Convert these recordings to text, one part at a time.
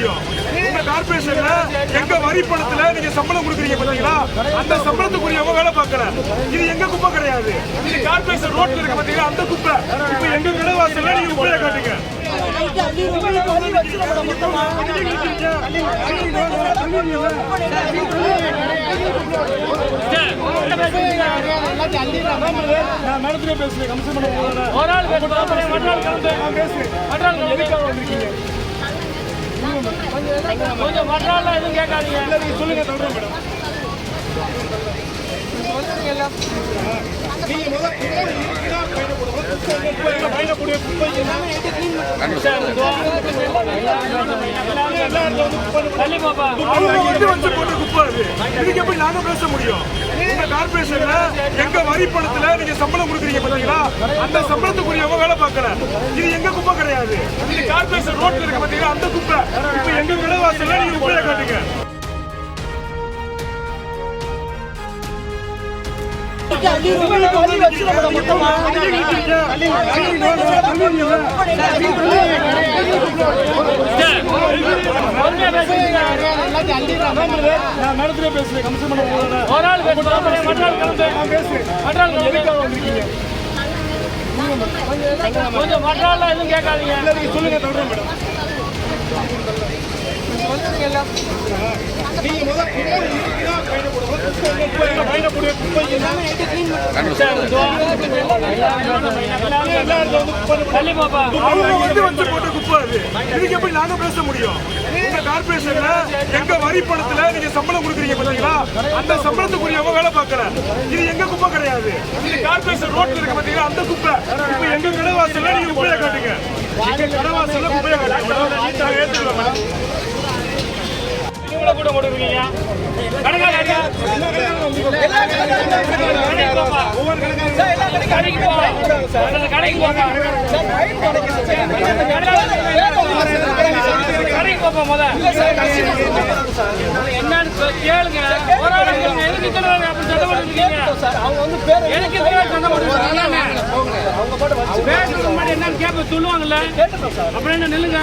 முடியும். உங்க கார்பரேஷன்ல எங்க வரி பணத்துல நீங்க சம்பளம் கொடுக்குறீங்க பாத்தீங்களா, அந்த சம்பளத்துக்குரியவங்க வேலை பார்க்கல. இது எங்க குப்பை கிடையாது. இது கார்பரேஷன் ரோட்ல இருக்க பாத்தீங்களா அந்த குப்பை. இப்ப எங்க கடை வாசல்ல நீங்க குப்பையை காட்டுங்க. மேடத்துல பேசுறேன். கமிஷன் பண்ண ஒரு ஆள் பேசுறேன். கொஞ்சம் மற்றாள் எதுவும் கேட்காதீங்க. நீங்க சொல்லுங்க சொல்றேன் மேடம். நாங்க பேச முடியும். உங்க கார்பரேஷன்ல எங்க வரி பணத்துல நீங்க சம்பளம் கொடுக்குறீங்க பாத்தீங்களா, அந்த சம்பளத்துக்குரியவங்க வேலை பார்க்கல. இது எங்க குப்பை கிடையாது. இது கார்பரேஷன் ரோட்ல இருக்க பாத்தீங்களா அந்த குப்பை. இப்ப எங்க கடை வாசல்ல நீங்க குப்பையை காட்டுங்க. மேடத்துல பேசுறேன். கமிஷன் பண்ண ஒரு ஆள் கொஞ்சம் மற்றாள் எதுவும் கேட்காதீங்க. நீங்க சொல்லுங்க சொல்றேன் மேடம். இதுக்கு எப்படி நாங்க பேச முடியும். உங்க கார்பரேஷன்ல எங்க வரி பணத்துல நீங்க சம்பளம் கொடுக்குறீங்க பாத்தீங்களா, அந்த சம்பளத்துக்குரியவங்க வேலை பார்க்கல. இது எங்க குப்பை கிடையாது. இது கார்பரேஷன் ரோட்ல இருக்க பாத்தீங்களா அந்த குப்பை. இப்ப எங்க கடை வாசல்ல நீங்க குப்பையை காட்டுங்க. எங்க கடை வாசல்ல குப்பையை காட்டுங்க. ஏத்துக்கலாம் கூட போட்டுருக்கீங்க. என்னன்னு கேளுங்க. என்னன்னு கேட்ப சொல்லுவாங்கல்ல, அப்புறம் என்ன நில்லுங்க.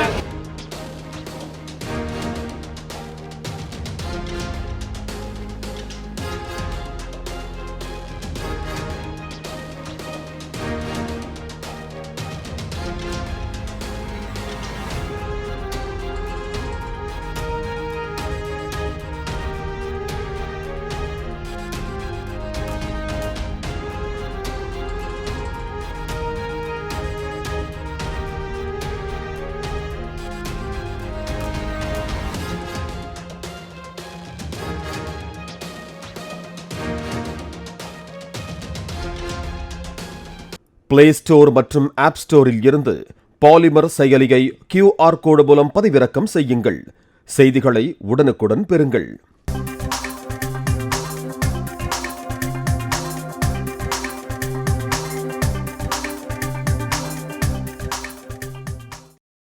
பிளே ஸ்டோர் மற்றும் ஆப் ஸ்டோரில் இருந்து பாலிமர் செயலியை QR கோடு மூலம் பதிவிறக்கம் செய்யுங்கள். செய்திகளை உடனுக்குடன் பெறுங்கள்.